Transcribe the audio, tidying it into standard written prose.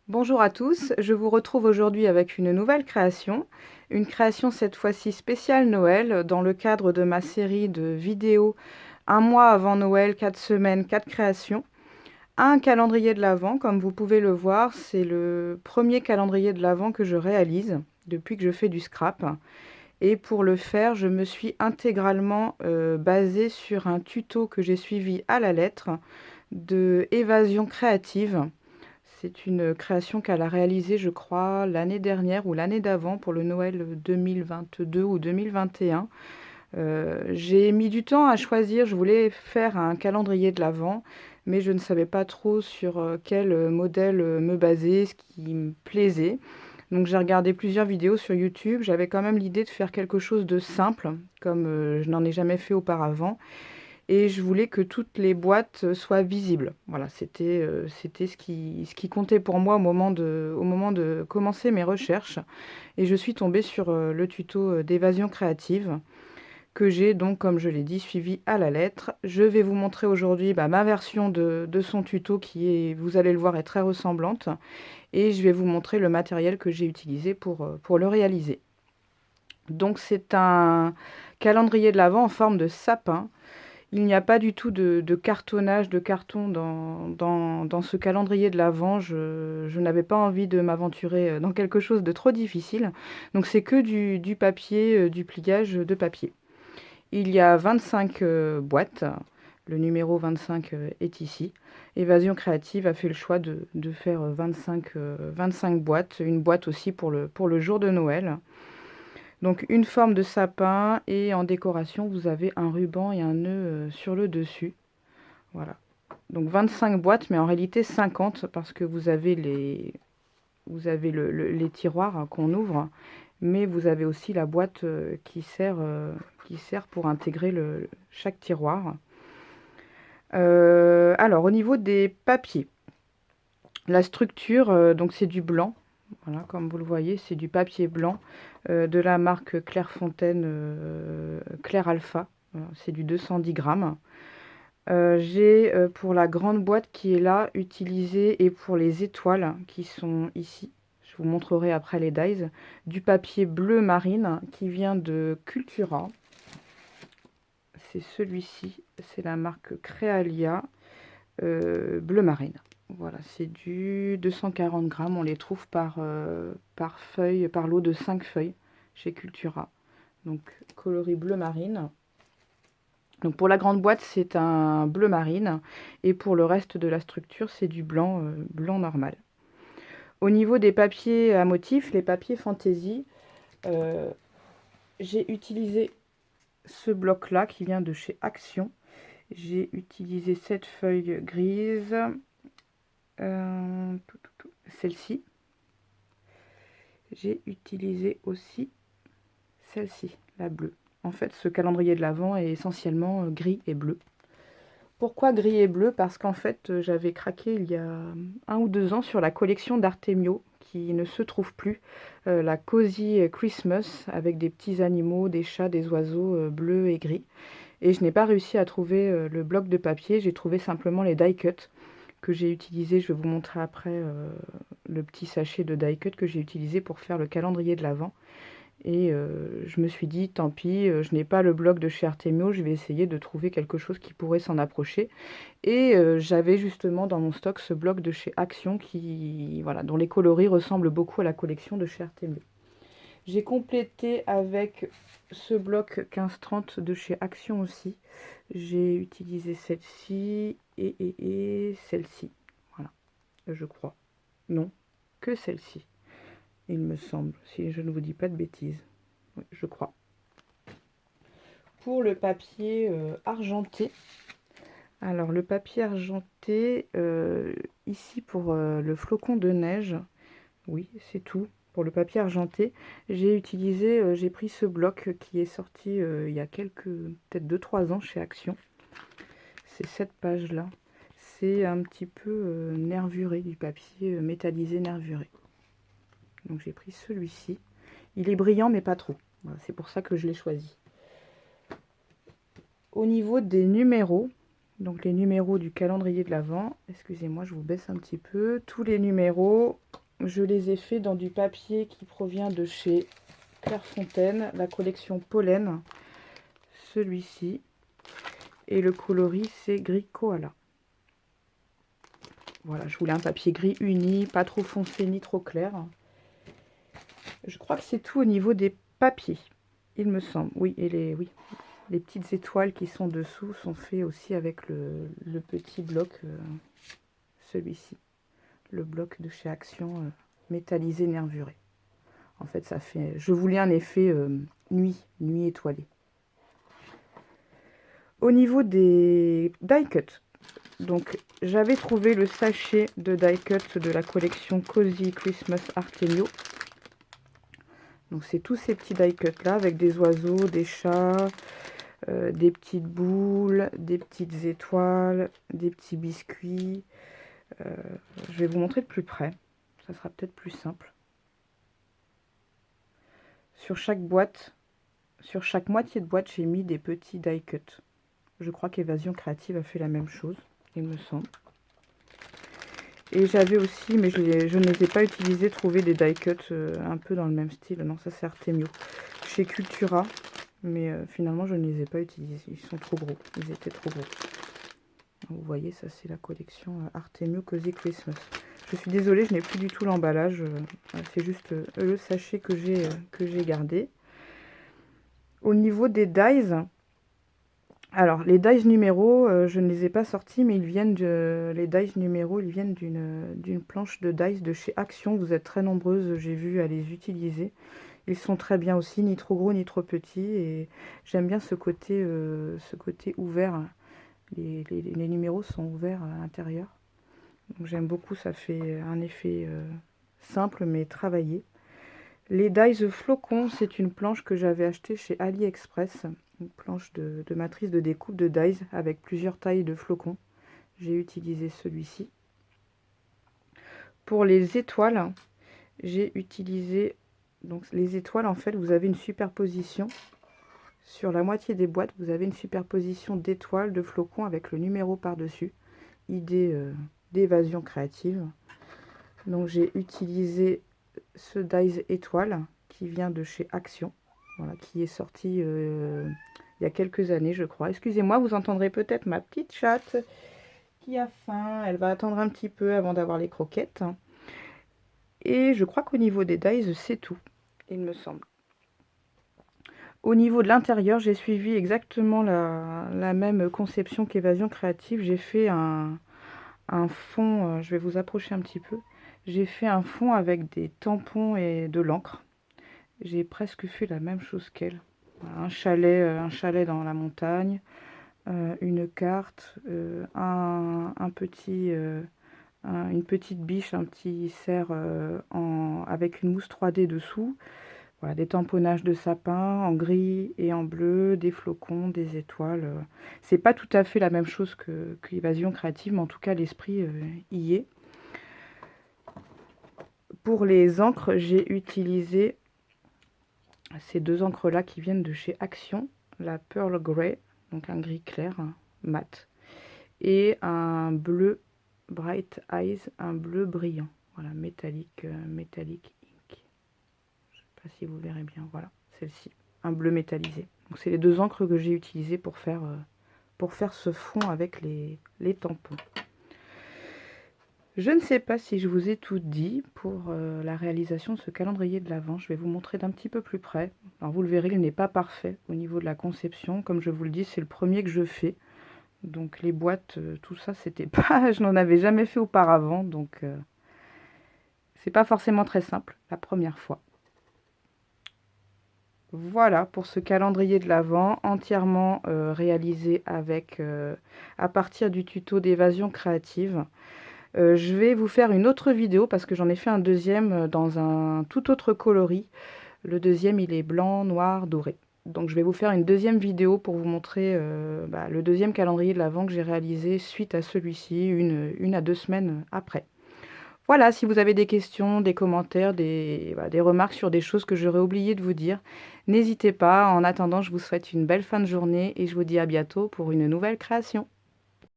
Bonjour à tous, je vous retrouve aujourd'hui avec une création cette fois-ci spéciale Noël dans le cadre de ma série de vidéos un mois avant Noël, 4 semaines, 4 créations. Un calendrier de l'Avent, comme vous pouvez le voir, c'est le premier calendrier de l'Avent que je réalise depuis que je fais du scrap. Et pour le faire, je me suis intégralement basée sur un tuto que j'ai suivi à la lettre de Évasion créative. C'est une création qu'elle a réalisée, je crois, l'année dernière ou l'année d'avant pour le Noël 2022 ou 2021. J'ai mis du temps à choisir, je voulais faire un calendrier de l'Avent, mais je ne savais pas trop sur quel modèle me baser, ce qui me plaisait. Donc j'ai regardé plusieurs vidéos sur YouTube, j'avais quand même l'idée de faire quelque chose de simple, comme je n'en ai jamais fait auparavant et je voulais que toutes les boîtes soient visibles. Voilà, c'était ce qui comptait pour moi au moment de commencer mes recherches. Et je suis tombée sur le tuto d'évasion créative que j'ai donc, comme je l'ai dit, suivi à la lettre. Je vais vous montrer aujourd'hui ma version de son tuto qui est, vous allez le voir, est très ressemblante. Et je vais vous montrer le matériel que j'ai utilisé pour le réaliser. Donc c'est un calendrier de l'Avent en forme de sapin. Il n'y a pas du tout de cartonnage, de carton dans ce calendrier de l'Avent. Je n'avais pas envie de m'aventurer dans quelque chose de trop difficile. Donc c'est que du papier, du pliage de papier. Il y a 25 boîtes. Le numéro 25 est ici. Évasion créative a fait le choix de faire 25 boîtes. Une boîte aussi pour le jour de Noël. Donc une forme de sapin et en décoration, vous avez un ruban et un nœud sur le dessus. Voilà. Donc 25 boîtes, mais en réalité 50 parce que vous avez les tiroirs qu'on ouvre, mais vous avez aussi la boîte qui sert pour intégrer chaque tiroir. Alors au niveau des papiers, la structure, donc c'est du blanc. Voilà, comme vous le voyez, c'est du papier blanc de la marque Clairefontaine Claire Alpha. Voilà, c'est du 210 grammes. J'ai pour la grande boîte qui est là utilisé et pour les étoiles qui sont ici, je vous montrerai après les dies, du papier bleu marine qui vient de Cultura. C'est celui-ci, c'est la marque Créalia bleu marine. Voilà, c'est du 240 grammes. On les trouve par feuille, par lot de 5 feuilles chez Cultura. Donc coloris bleu marine. Donc pour la grande boîte, c'est un bleu marine. Et pour le reste de la structure, c'est du blanc, blanc normal. Au niveau des papiers à motifs, les papiers fantaisie, euh, j'ai utilisé ce bloc-là qui vient de chez Action. J'ai utilisé cette feuille grise. Celle-ci. J'ai utilisé aussi celle-ci, la bleue. En fait, ce calendrier de l'Avent est essentiellement gris et bleu. Pourquoi gris et bleu? Parce qu'en fait, j'avais craqué il y a 1 ou 2 ans sur la collection d'Artemio, qui ne se trouve plus. La Cozy Christmas, avec des petits animaux, des chats, des oiseaux bleus et gris. Et je n'ai pas réussi à trouver le bloc de papier, j'ai trouvé simplement les die cut que j'ai utilisé. Je vais vous montrer après le petit sachet de die cut que j'ai utilisé pour faire le calendrier de l'Avent. Et je me suis dit, tant pis, je n'ai pas le bloc de chez Artemio, je vais essayer de trouver quelque chose qui pourrait s'en approcher. Et j'avais justement dans mon stock ce bloc de chez Action voilà, dont les coloris ressemblent beaucoup à la collection de chez Artemio. J'ai complété avec ce bloc 15-30 de chez Action aussi. J'ai utilisé celle-ci et celle-ci. Voilà, je crois. Non, que celle-ci, il me semble, si je ne vous dis pas de bêtises. Oui, je crois. Pour le papier argenté, alors le papier argenté, ici pour le flocon de neige, oui, c'est tout. Pour le papier argenté, j'ai pris ce bloc qui est sorti il y a peut-être 2-3 ans chez Action. C'est cette page-là. C'est un petit peu nervuré, du papier métallisé nervuré. Donc j'ai pris celui-ci. Il est brillant mais pas trop. Voilà, c'est pour ça que je l'ai choisi. Au niveau des numéros, Donc les numéros du calendrier de l'Avent. Excusez-moi, je vous baisse un petit peu. Tous les numéros, je les ai faits dans du papier qui provient de chez Clairefontaine, la collection Pollen. Celui-ci. Et le coloris, c'est gris koala. Voilà, je voulais un papier gris uni, pas trop foncé ni trop clair. Je crois que c'est tout au niveau des papiers, il me semble. Oui, et les petites étoiles qui sont dessous sont faits aussi avec le petit bloc, celui-ci. Le bloc de chez Action métallisé nervuré. En fait, ça fait. Je voulais un effet nuit étoilée. Au niveau des die cuts, donc j'avais trouvé le sachet de die cut de la collection Cozy Christmas Artemio. Donc c'est tous ces petits die cuts là avec des oiseaux, des chats, des petites boules, des petites étoiles, des petits biscuits. Je vais vous montrer de plus près, ça sera peut-être plus simple. Sur chaque boîte, sur chaque moitié de boîte, j'ai mis des petits die cuts. Je crois qu'Évasion Créative a fait la même chose, il me semble. Et j'avais aussi, mais je ne les ai pas utilisés, trouvé des die cuts un peu dans le même style. Non, ça c'est Artemio. Chez Cultura, mais finalement je ne les ai pas utilisés. Ils sont trop gros, ils étaient trop gros. Vous voyez, ça c'est la collection Artemio Cozy Christmas. Je suis désolée, je n'ai plus du tout l'emballage. C'est juste le sachet que j'ai gardé. Au niveau des dies, alors les dies numéros, je ne les ai pas sortis, mais ils viennent les dies numéros, ils viennent d'une planche de dies de chez Action. Vous êtes très nombreuses, j'ai vu, à les utiliser. Ils sont très bien aussi, ni trop gros ni trop petits, et j'aime bien ce côté ouvert. Les numéros sont ouverts à l'intérieur. J'aime beaucoup, ça fait un effet simple mais travaillé. Les dies flocons, c'est une planche que j'avais achetée chez AliExpress. Une planche de matrice de découpe de dies avec plusieurs tailles de flocons. J'ai utilisé celui-ci. Pour les étoiles, j'ai utilisé... Donc les étoiles, en fait, vous avez une superposition. Sur la moitié des boîtes, vous avez une superposition d'étoiles, de flocons avec le numéro par-dessus. Idée d'évasion créative. Donc j'ai utilisé ce dies étoile qui vient de chez Action. Voilà, qui est sorti il y a quelques années, je crois. Excusez-moi, vous entendrez peut-être ma petite chatte qui a faim. Elle va attendre un petit peu avant d'avoir les croquettes. Et je crois qu'au niveau des dies, c'est tout, il me semble. Au niveau de l'intérieur, j'ai suivi exactement la même conception qu'Évasion Créative. J'ai fait un fond, je vais vous approcher un petit peu. J'ai fait un fond avec des tampons et de l'encre. J'ai presque fait la même chose qu'elle. Voilà, un chalet dans la montagne, une carte, une petite biche, un petit cerf avec une mousse 3D dessous. Voilà, des tamponnages de sapin en gris et en bleu, des flocons, des étoiles. C'est pas tout à fait la même chose qu'Évasion Créative, mais en tout cas l'esprit y est. Pour les encres, j'ai utilisé ces deux encres là qui viennent de chez Action, la Pearl Grey, donc un gris clair, mat, et un bleu Bright Eyes, un bleu brillant, voilà, métallique ink. Je sais pas si vous verrez bien, voilà, celle-ci, un bleu métallisé. Donc c'est les deux encres que j'ai utilisées pour faire ce fond avec les tampons. Je ne sais pas si je vous ai tout dit pour la réalisation de ce calendrier de l'Avent. Je vais vous montrer d'un petit peu plus près. Alors vous le verrez, il n'est pas parfait au niveau de la conception. Comme je vous le dis, c'est le premier que je fais. Donc les boîtes, tout ça, c'était pas, je n'en avais jamais fait auparavant. Donc c'est pas forcément très simple la première fois. Voilà pour ce calendrier de l'Avent entièrement réalisé à partir du tuto d'évasion créative. Je vais vous faire une autre vidéo parce que j'en ai fait un deuxième dans un tout autre coloris. Le deuxième, il est blanc, noir, doré. Donc je vais vous faire une deuxième vidéo pour vous montrer le deuxième calendrier de l'Avent que j'ai réalisé suite à celui-ci, une à 2 semaines après. Voilà, si vous avez des questions, des commentaires, des remarques sur des choses que j'aurais oublié de vous dire, n'hésitez pas. En attendant, je vous souhaite une belle fin de journée et je vous dis à bientôt pour une nouvelle création.